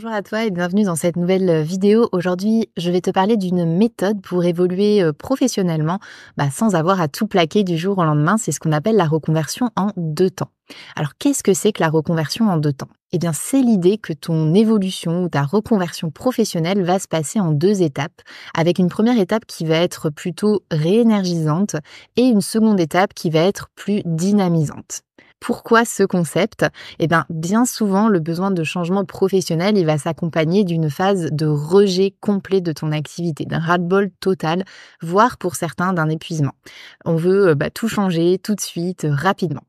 Bonjour à toi et bienvenue dans cette nouvelle vidéo. Aujourd'hui, je vais te parler d'une méthode pour évoluer professionnellement sans avoir à tout plaquer du jour au lendemain. C'est ce qu'on appelle la reconversion en deux temps. Alors, qu'est-ce que c'est que la reconversion en deux temps? Eh bien, c'est l'idée que ton évolution ou ta reconversion professionnelle va se passer en deux étapes, avec une première étape qui va être plutôt réénergisante et une seconde étape qui va être plus dynamisante. Pourquoi ce concept? Eh bien souvent, le besoin de changement professionnel, il va s'accompagner d'une phase de rejet complet de ton activité, d'un ras-le-bol total, voire pour certains d'un épuisement. On veut tout changer tout de suite, rapidement.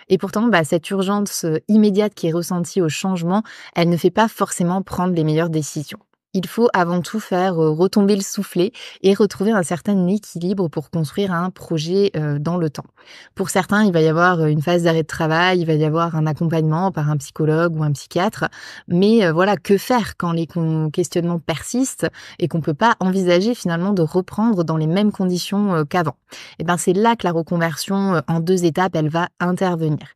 Et pourtant, cette urgence immédiate qui est ressentie au changement, elle ne fait pas forcément prendre les meilleures décisions. Il faut avant tout faire retomber le soufflet et retrouver un certain équilibre pour construire un projet dans le temps. Pour certains, il va y avoir une phase d'arrêt de travail, il va y avoir un accompagnement par un psychologue ou un psychiatre. Mais voilà, que faire quand les questionnements persistent et qu'on ne peut pas envisager finalement de reprendre dans les mêmes conditions qu'avant? Eh bien, c'est là que la reconversion en deux étapes, elle va intervenir.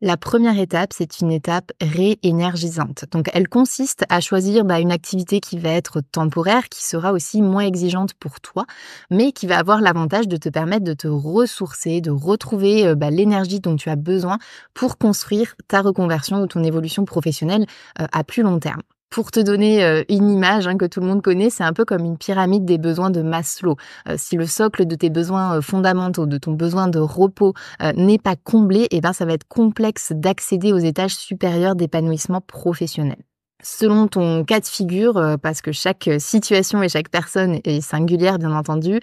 La première étape, c'est une étape réénergisante. Donc, elle consiste à choisir une activité qui va être temporaire, qui sera aussi moins exigeante pour toi, mais qui va avoir l'avantage de te permettre de te ressourcer, de retrouver l'énergie dont tu as besoin pour construire ta reconversion ou ton évolution professionnelle à plus long terme. Pour te donner une image que tout le monde connaît, c'est un peu comme une pyramide des besoins de Maslow. Si le socle de tes besoins fondamentaux, de ton besoin de repos n'est pas comblé, ça va être complexe d'accéder aux étages supérieurs d'épanouissement professionnel. Selon ton cas de figure, parce que chaque situation et chaque personne est singulière bien entendu,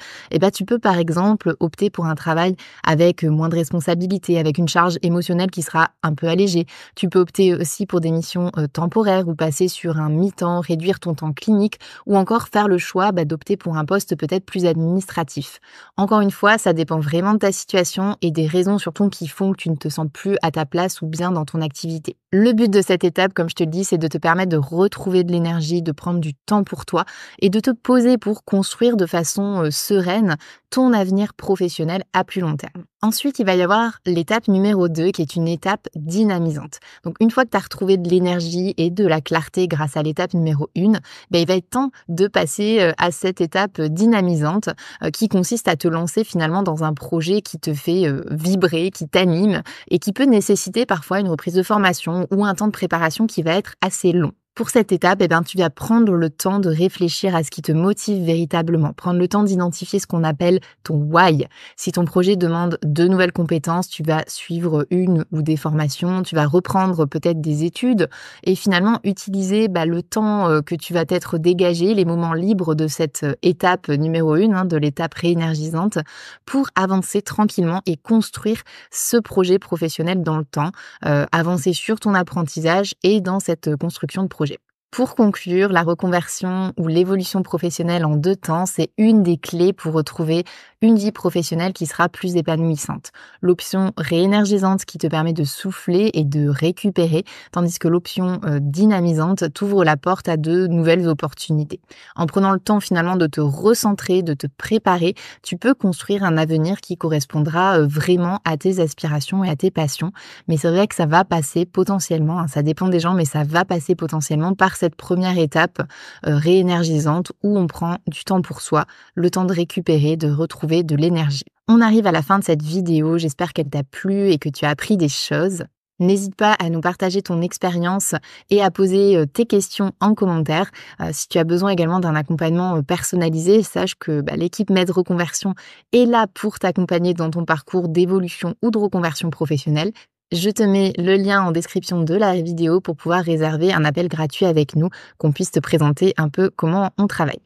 tu peux par exemple opter pour un travail avec moins de responsabilités, avec une charge émotionnelle qui sera un peu allégée. Tu peux opter aussi pour des missions temporaires ou passer sur un mi-temps, réduire ton temps clinique ou encore faire le choix d'opter pour un poste peut-être plus administratif. Encore une fois, ça dépend vraiment de ta situation et des raisons surtout qui font que tu ne te sens plus à ta place ou bien dans ton activité. Le but de cette étape, comme je te le dis, c'est de te permettre de retrouver de l'énergie, de prendre du temps pour toi et de te poser pour construire de façon sereine ton avenir professionnel à plus long terme. Ensuite, il va y avoir l'étape numéro 2 qui est une étape dynamisante. Donc, une fois que tu as retrouvé de l'énergie et de la clarté grâce à l'étape numéro 1, il va être temps de passer à cette étape dynamisante qui consiste à te lancer finalement dans un projet qui te fait vibrer, qui t'anime et qui peut nécessiter parfois une reprise de formation ou un temps de préparation qui va être assez long. Pour cette étape, tu vas prendre le temps de réfléchir à ce qui te motive véritablement, prendre le temps d'identifier ce qu'on appelle ton why. Si ton projet demande de nouvelles compétences, tu vas suivre une ou des formations, tu vas reprendre peut-être des études et finalement utiliser le temps que tu vas t'être dégagé, les moments libres de cette étape numéro 1, de l'étape réénergisante, pour avancer tranquillement et construire ce projet professionnel dans le temps, avancer sur ton apprentissage et dans cette construction de projet. Pour conclure, la reconversion ou l'évolution professionnelle en deux temps, c'est une des clés pour retrouver une vie professionnelle qui sera plus épanouissante. L'option réénergisante qui te permet de souffler et de récupérer, tandis que l'option dynamisante t'ouvre la porte à de nouvelles opportunités. En prenant le temps finalement de te recentrer, de te préparer, tu peux construire un avenir qui correspondra vraiment à tes aspirations et à tes passions. Mais c'est vrai que ça va passer potentiellement, ça dépend des gens, mais ça va passer potentiellement par cette première étape réénergisante où on prend du temps pour soi, le temps de récupérer, de retrouver de l'énergie. On arrive à la fin de cette vidéo, j'espère qu'elle t'a plu et que tu as appris des choses. N'hésite pas à nous partager ton expérience et à poser tes questions en commentaire. Si tu as besoin également d'un accompagnement personnalisé, sache que l'équipe Med Reconversion est là pour t'accompagner dans ton parcours d'évolution ou de reconversion professionnelle. Je te mets le lien en description de la vidéo pour pouvoir réserver un appel gratuit avec nous, qu'on puisse te présenter un peu comment on travaille.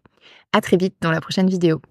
À très vite dans la prochaine vidéo.